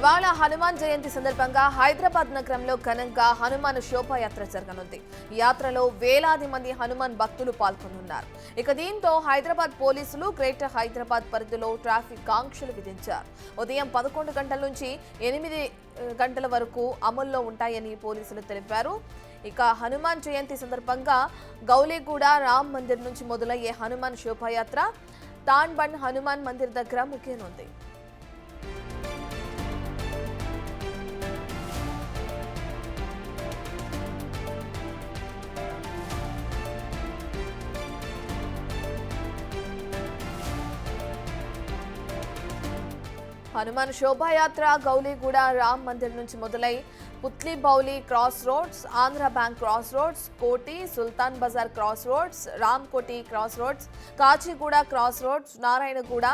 ఇవాళ హనుమాన్ జయంతి సందర్భంగా హైదరాబాద్ నగరంలో ఘనంగా హనుమాన్ శోభాయాత్ర జరగనుంది. ఈ యాత్రలో వేలాది మంది హనుమాన్ భక్తులు పాల్గొనున్నారు. ఇక దీంతో హైదరాబాద్ పోలీసులు గ్రేటర్ హైదరాబాద్ పరిధిలో ట్రాఫిక్ ఆంక్షలు విధించారు. ఉదయం 11 గంటల నుంచి 8 గంటల వరకు అమల్లో ఉంటాయని పోలీసులు తెలిపారు. ఇక హనుమాన్ జయంతి సందర్భంగా గౌలీగూడ రామ్ మందిర్ నుంచి మొదలయ్యే హనుమాన్ శోభాయాత్ర తాన్బండ్ హనుమాన్ మందిర్ దగ్గర ముగియనుంది. హనుమాన్ శోభాయాత్ర గౌలీగూడ రామ్ మందిర్ నుంచి మొదలై Putlibowli cross roads, Andhra bank cross roads, Koti, Sultan Bazar cross roads, Ramkoti cross roads, Kachiguda cross roads, Narayanguda,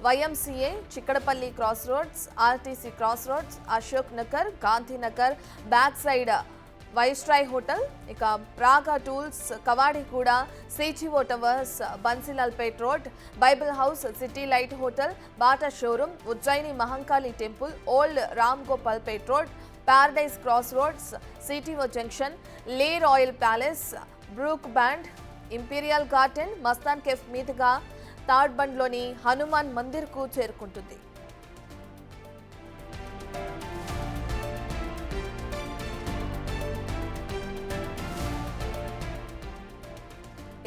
YMCA, Chikkadpally cross roads, RTC cross roads, Ashok Nagar, Gandhinagar, back side Viceroy hotel, ఇక Praga tools, Kavadiguda, CGO towers, Bansilalpet road, Bible house, City Light hotel, Bata showroom, Ujjaini Mahankali temple, old Ram Gopal Pet road, Paradise cross roads, CTO junction, Le Royal Palace, Brooke band, imperial garden, Mastan cafe మీదుగా తాడ్బండ్లోని హనుమాన్ మందిర్కు చేరుకుంటుంది.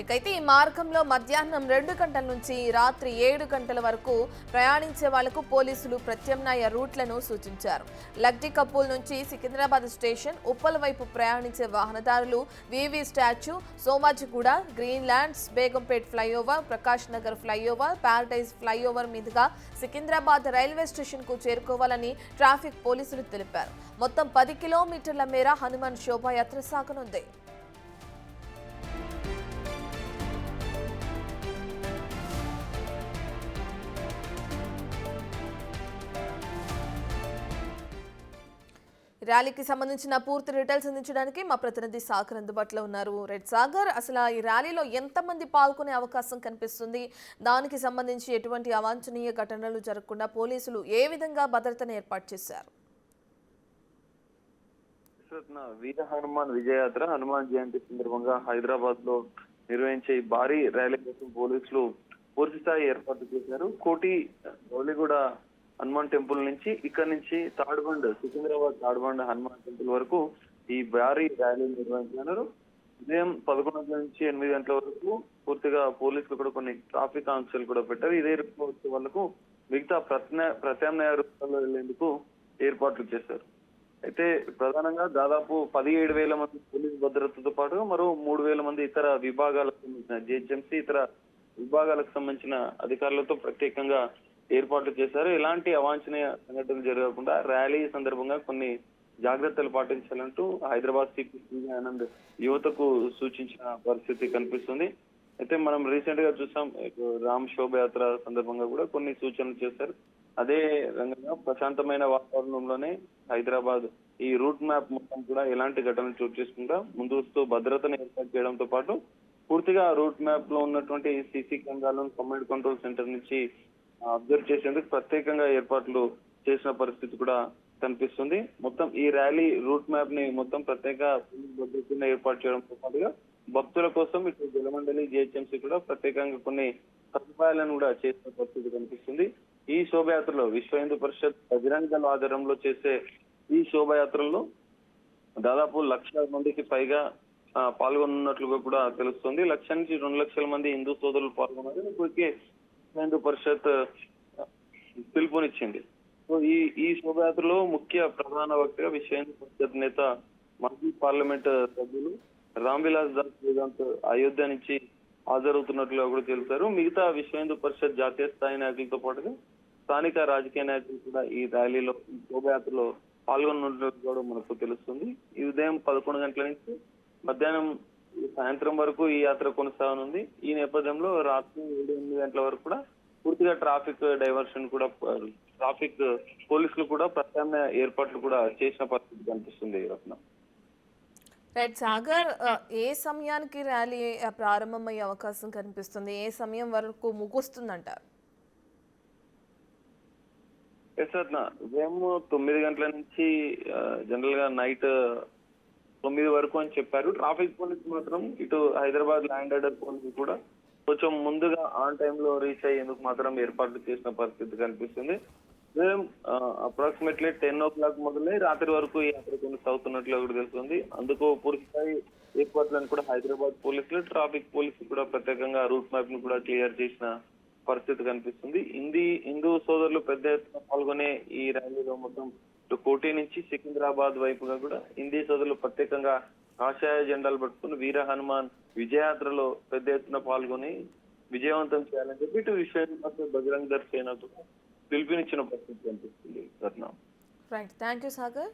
ఇకైతే ఈ మార్గంలో మధ్యాహ్నం 2 గంటల నుంచి రాత్రి 7 గంటల వరకు ప్రయాణించే వాళ్లకు పోలీసులు ప్రత్యామ్నాయ రూట్లను సూచించారు. లగ్డి కపూల్ నుంచి సికింద్రాబాద్ స్టేషన్, ఉప్పల్ వైపు ప్రయాణించే వాహనదారులు VV statue, Somajiguda, Green Lands, Begumpet flyover, Prakash Nagar flyover, Paradise flyover మీదుగా సికింద్రాబాద్ రైల్వే స్టేషన్ కు చేరుకోవాలని ట్రాఫిక్ పోలీసులు తెలిపారు. మొత్తం 10 కిలోమీటర్ల మేర హనుమాన్ శోభాయాత్ర సాగనుంది. ర్యాలీకి సంబంధించిన పూర్తి డీటెయిల్స్ అందించడానికి మా ప్రతినిధి సాగర్ అందుబాటులో ఉన్నారు. రెడ్ సాగర్, అసలు ఈ ర్యాలీలో ఎంతమంది పాల్గొనే అవకాశం కనిపిస్తుంది? దానికి సంబంధించి ఎటువంటి అవాంఛనీయ ఘటనలు జరగకుండా పోలీసులు ఏ విధంగా భద్రతను ఏర్పాటు చేశారు? వీర హనుమాన్ విజయయాత్ర హనుమాన్ జయంతి సందర్భంగా హైదరాబాద్ లో నిర్వహించే భారీ ర్యాలీ కోసం పోలీసులు పూర్తి స్థాయి ఏర్పాట్లు చేశారు. కోటి గౌలిగూడ హనుమాన్ టెంపుల్ నుంచి ఇక్కడ నుంచి తాడ్బండ్, సికింద్రాబాద్ తాడ్బండ్ హనుమాన్ టెంపుల్ వరకు ఈ భారీ ర్యాలీ నిర్వహించారు. ఉదయం 11 గంటల నుంచి 8 గంటల వరకు పూర్తిగా పోలీసులు కూడా కొన్ని ట్రాఫిక్ ఆంక్షలు కూడా పెట్టారు. ఇదే రూట్లో వచ్చే వాళ్ళకు మిగతా ప్రత్యామ్నాయ రూపాల్లో వెళ్లేందుకు ఏర్పాట్లు చేశారు. అయితే ప్రధానంగా దాదాపు 17,000 మంది పోలీసు భద్రతతో పాటుగా మరో 3,000 మంది ఇతర విభాగాలకు సంబంధించిన జిహెచ్ఎంసీ ఇతర విభాగాలకు సంబంధించిన అధికారులతో ప్రత్యేకంగా ఏర్పాట్లు చేశారు. ఎలాంటి అవాంఛనీయ సంఘటనలు జరగకుండా ర్యాలీ సందర్భంగా కొన్ని జాగ్రత్తలు పాటించాలంటూ హైదరాబాద్ సిపి ఆనంద్ యువతకు సూచించిన పరిస్థితి కనిపిస్తుంది. అయితే మనం రీసెంట్ గా చూసాం, రామ్ శోభయాత్ర సందర్భంగా కూడా కొన్ని సూచనలు చేశారు. అదే రంగంగా ప్రశాంతమైన వాతావరణంలోనే హైదరాబాద్ ఈ రూట్ మ్యాప్ మొత్తం కూడా ఎలాంటి ఘటనలు చోటు చేసుకుంటా ముందస్తు భద్రతను ఏర్పాటు చేయడంతో పాటు పూర్తిగా రూట్ మ్యాప్ లో ఉన్నటువంటి సీసీ కెమెరాలను కమాండ్ కంట్రోల్ సెంటర్ నుంచి అబ్జర్వ్ చేసేందుకు ప్రత్యేకంగా ఏర్పాట్లు చేసిన పరిస్థితి కూడా కనిపిస్తుంది. మొత్తం ఈ ర్యాలీ రూట్ మ్యాప్ ని మొత్తం ప్రత్యేక భద్రతను ఏర్పాటు చేయడంతో పాటుగా భక్తుల కోసం ఇటు జలమండలి, జిహెచ్ఎంసీ కూడా ప్రత్యేకంగా కొన్ని సదుపాయాలను కూడా చేసిన పరిస్థితి కనిపిస్తుంది. ఈ శోభయాత్రలో విశ్వ హిందూ పరిషత్ బజరంగ దళ ఆధ్వర్యంలో చేసే ఈ శోభయాత్రలో దాదాపు 1,00,000 మందికి పైగా పాల్గొన్నట్లుగా కూడా తెలుస్తుంది. 1,00,000 నుంచి 2 లక్షల మంది హిందూ సోదరులు పాల్గొన్నారు. ఇప్పటికే హిందూ పరిషత్ పిలుపునిచ్చింది. సో ఈ శోభయాత్రలో ముఖ్య ప్రధాన వక్తగా విశ్వ హిందూ పరిషత్ నేత, మాజీ పార్లమెంట్ సభ్యులు రామ్ విలాస్ దాస్ వేదాంత్ అయోధ్య నుంచి హాజరవుతున్నట్లుగా కూడా తెలిపారు. మిగతా విశ్వ హిందూ పరిషత్ జాతీయ స్థాయి నాయకులతో పాటుగా స్థానిక రాజకీయ నాయకులు కూడా ఈ ర్యాలీలో, ఈ శోభయాత్రలో పాల్గొన్నట్లు కూడా మనకు తెలుస్తుంది. ఈ ఉదయం 11 గంటల నుంచి మధ్యాహ్నం సాయంత్రం వరకు ఈ యాత్ర కొనసాగనుంది. ఈ నేపథ్యంలో రాత్రి 7-8 గంటల వరకు కూడా పూర్తిగా ట్రాఫిక్ డైవర్షన్ కూడా, ట్రాఫిక్ పోలీసులు కూడా ప్రత్యామ్నాయ ఏర్పాట్లు కూడా చేసిన పరిస్థితి కనిపిస్తుంది. రత్న రైట్ సాగర్, ఏ సమయానికి ర్యాలీ ప్రారంభమయ్యే అవకాశం కనిపిస్తుంది? ఏ సమయం వరకు ముగుస్తుందంటారు? ఎస్ రత్న, ఉదయం 9 గంటల నుంచి జనరల్ గా నైట్ 9 వరకు అని చెప్పారు. ట్రాఫిక్ పోలీస్ మాత్రం ఇటు హైదరాబాద్ ల్యాండ్ ఆర్డర్ పోలీసు కూడా కొంచెం ముందుగా ఆన్ టైమ్ లో రీచ్ అయ్యేందుకు మాత్రం ఏర్పాట్లు చేసిన పరిస్థితి కనిపిస్తుంది. ఉదయం అప్రాక్సిమేట్లీ 10 o'clock మొదలై రాత్రి వరకు ఈ యాత్ర కొనసాగుతున్నట్లు కూడా తెలుస్తుంది. అందుకు పూర్తి స్థాయి ఏర్పాట్లను కూడా హైదరాబాద్ పోలీసులు, ట్రాఫిక్ పోలీసులు కూడా ప్రత్యేకంగా రూట్ మ్యాప్ ను కూడా క్లియర్ చేసిన పరిస్థితి కనిపిస్తుంది. హిందూ సోదరులు పెద్ద ఎత్తున పాల్గొనే ఈ ర్యాలీలో మొత్తం ఇటు కోటి నుంచి సికింద్రాబాద్ వైపుగా కూడా హిందీ సోదరులు ప్రత్యేకంగా కాషాయ జెండాలు పట్టుకుని వీర హనుమాన్ విజయయాత్రలో పెద్ద ఎత్తున పాల్గొని విజయవంతం చేయాలని చెప్పి ఇటు విశ్వ బజరంగ్ దళ్ సేనకు పిలుపునిచ్చిన పరిస్థితి కనిపిస్తుంది Ratna. Right, thank you Sagar.